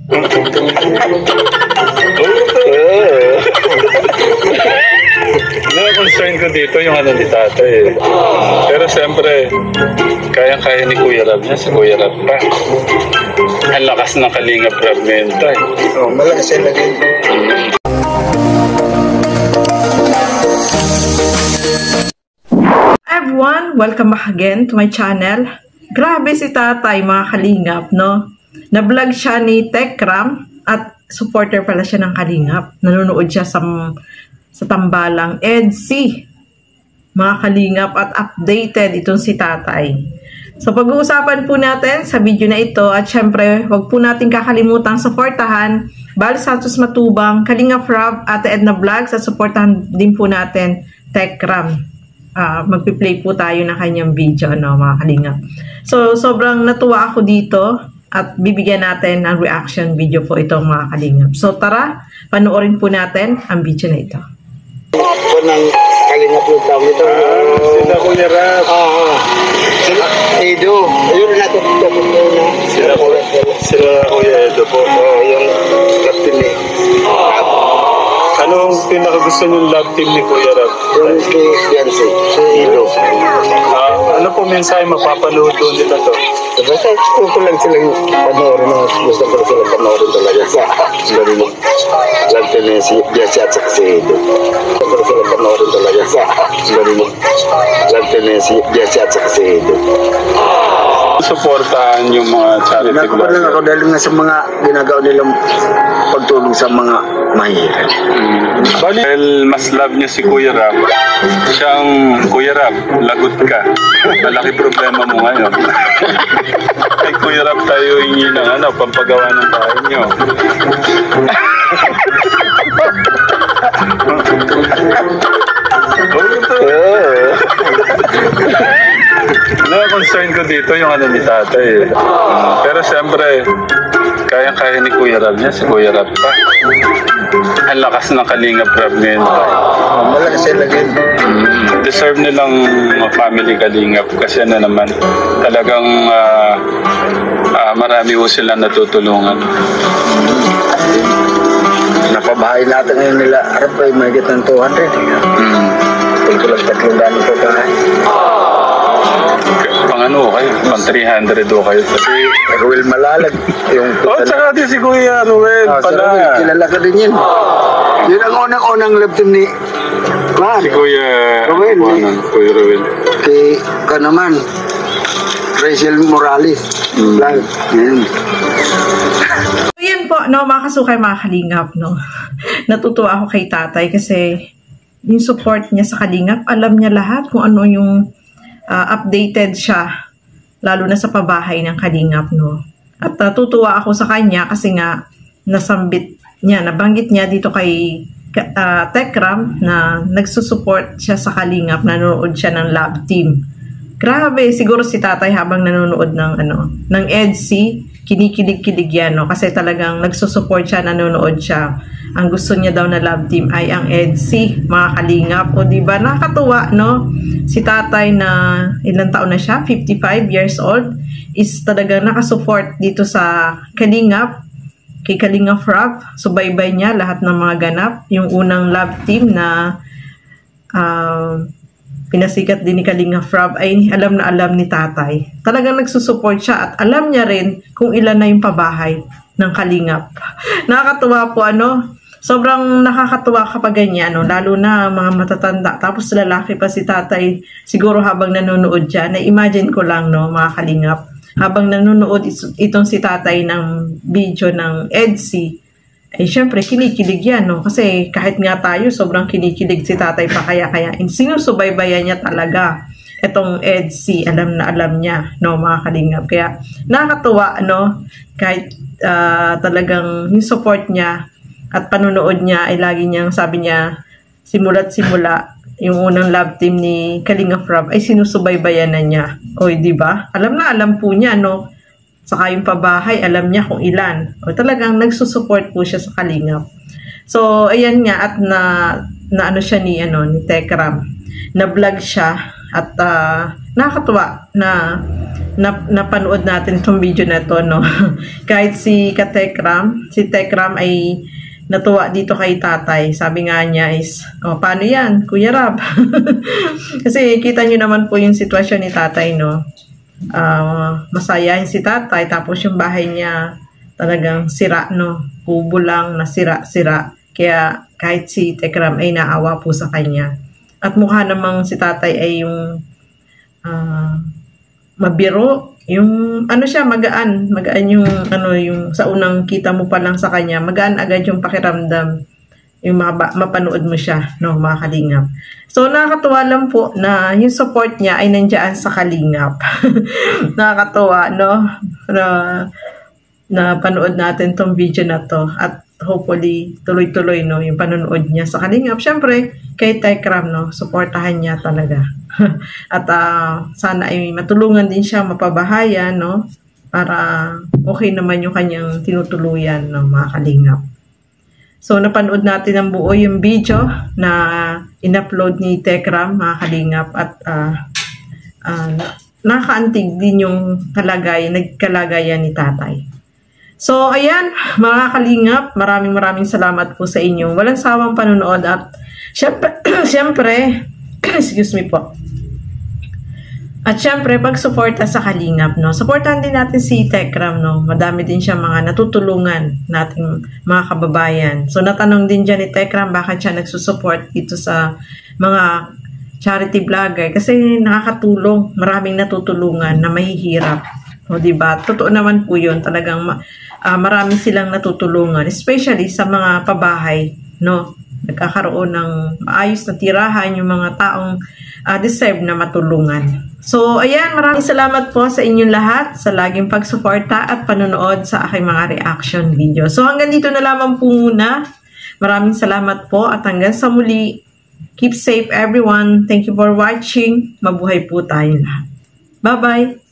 Na-concern ko dito yung ano ni tatay. Pero siyempre, kaya-kaya ni Kuya Rab niya, si Kuya Rab pa. Ang lakas ng Kalingap Rab ngayon tayo. Oh, malakas yan lagi. Everyone, welcome back again to my channel. Grabe si tatay mga Kalingap, no? Na-vlog siya ni Tekram at supporter pala siya ng Kalingap. Nanonood siya sa tambalang EDC, mga Kalingap, at updated itong si tatay. So pag-uusapan po natin sa video na ito, at syempre wag po natin kakalimutang suportahan Bal Santos Matubang, Kalingap Rab, Ate Edna Vlogs, at suportahan din po natin Tekram. Magpi-play po tayo ng kanyang video, no, mga Kalingap. So sobrang natuwa ako dito at bibigyan natin ng reaction video po itong mga Kalingap. So tara, panoorin po natin ang video na ito. Ako ng Kalingap yung tao nito. Sila Kuya Rab. Sila Edo. Ayun na ito na. Sila Kuya Edo po. Yung captain ni. Anong pinakagusto niyong love team ni Kuya Rab? Yung kay Fiancé. Si Edo. Ano po mensahe mapapanood doon nila to? Basta ko lang silang panoorin. Gusto ko silang panoorin talaga sa lari mo. Lagyan niya si Jesse at si Edo. Gusto ko silang panoorin talaga sa lari mo. Lagyan niya si Jesse at si Edo. Suportahan yung mga charity Nakakuha lang ako dahil nga sa mga ginagawa nilang pagtulong sa mga mahirap. Dahil mas love niya si Kuya Rab, siyang Kuya Rab, lagot ka. Malaki problema mo ngayon. Kay Kuya Rab tayo hingi ng pampagawa ng bahay niyo. Na-concern ko dito yung ano ni tatay. Pero siyempre, kaya-kaya ni Kuya Rab niya, si Kuya Rab pa. Ang lakas ng Kalingap Rab ngayon tayo. Malakas yan lagi. Deserve nilang family Kalingap kasi ano naman, talagang marami po silang natutulungan. Napabahay natin ngayon nila. Harap ay may ng 200. Ito lang 300 ito tayo. Pang ano kayo? Pang 300 o kayo? Si Ruel Malalag. Yung tsaka din si Kuya Ruel pala. Kilala ka din yun. Yun ang unang-unang love team ni Si Kuya Ruel. Kuya Ruel. Kay ka naman. Rachel Morales. Lang. Yan. So yan po, no, mga kasukay, mga Kalingap, no. Natutuwa ako kay tatay kasi yung support niya sa Kalingap, alam niya lahat kung ano yung updated siya, lalo na sa pabahay ng Kalingap, no. At natutuwa ako sa kanya kasi nga nabanggit niya dito kay Tekram na nagsusupport siya sa Kalingap, nanonood siya ng love team. Grabe, siguro si tatay habang nanonood ng EDC, kinikilig-kilig yan, no? Kasi talagang nagsusupport siya, nanonood siya. Ang gusto niya daw na love team ay ang EDC, mga Kalingap. O diba, nakakatuwa, no? Si tatay na ilang taon na siya, 55 years old, is talagang nakasupport dito sa Kalingap, kay Kalingap Rab. Subaybay niya lahat ng mga ganap. Yung unang love team na pinasikat din ni Kalingap Rab ay alam na alam ni tatay. Talagang nagsusupport siya at alam niya rin kung ilan na yung pabahay ng Kalingap. Nakakatuwa po, sobrang nakakatuwa kapag ganyan, lalo na mga matatanda. Tapos lalaki pa si tatay, siguro habang nanonood siya, na-imagine ko lang, mga Kalingap, habang nanonood itong si tatay ng video ng EDC, ay syempre kinikilig yan, kasi kahit nga tayo sobrang kinikilig si tatay pa, kaya sinusubaybayan niya talaga itong EDC, alam na alam niya, mga Kalingap. Kaya nakakatuwa, kahit talagang yung support niya at panunood niya ay lagi niyang, sabi niya, simula't simula yung unang love team ni Kalingap Rab ay sinusubaybayan na niya. Oy, di ba? Alam na alam po niya, saka yung pabahay, alam niya kung ilan. O talagang nagsusupport po siya sa Kalingap. So, ayan nga, at na ano siya ni Tekram. Na-vlog siya at nakakatuwa na napanood natin itong video na to, no? Kahit si Tekram ay natuwa dito kay tatay. Sabi nga niya is, paano yan, Kuya Rab? Kasi kita nyo naman po yung sitwasyon ni tatay, no? Masayahin si tatay, tapos yung bahay niya talagang sira, no? Kubo lang na sira. Kaya kahit si Tekram ay naawa po sa kanya. At mukha namang si tatay ay yung mabiro, yung siya, magaan yung yung sa unang kita mo pa lang sa kanya, magaan agad yung pakiramdam, yung mapanood mo siya, no, mga kalingap. So nakakatuwa lang po na yung support niya ay nandiyan sa kalingap. Nakakatuwa, no, na panood natin tong video na to, at hopefully tuloy-tuloy, no, yung panonood niya sa kalingap. Syempre kay Tekram, no, suportahan niya talaga. At sana ay matulungan din siya, mapabahayan, no, para okay naman yung kanyang tinutuluyan, no, mga kalingap. So napanood natin ang buo yung video na in-upload ni Tekram, mga kalingap, at nakaantig din yung nagkalagayan ni tatay. So, ayan, mga kalingap, maraming salamat po sa inyong walang sawang panonood, at syempre, excuse me po. At syempre, pag-suporta sa kalingap, no, supportan din natin si Tekram, no. Madami din siya mga natutulungan nating mga kababayan. So, natanong din dyan ni Tekram bakit siya nagsusupport dito sa mga charity vlogger, kasi nakakatulong, maraming natutulungan na mahihirap. O, diba? Totoo naman po yun, talagang marami silang natutulungan, especially sa mga pabahay, no, nagkakaroon ng maayos na tirahan yung mga taong deserve na matulungan. So, ayan, maraming salamat po sa inyong lahat sa laging pagsuporta at panonood sa aking mga reaction video. So, hanggang dito na lamang po muna. Maraming salamat po at hanggang sa muli. Keep safe everyone. Thank you for watching. Mabuhay po tayong lahat. Bye-bye!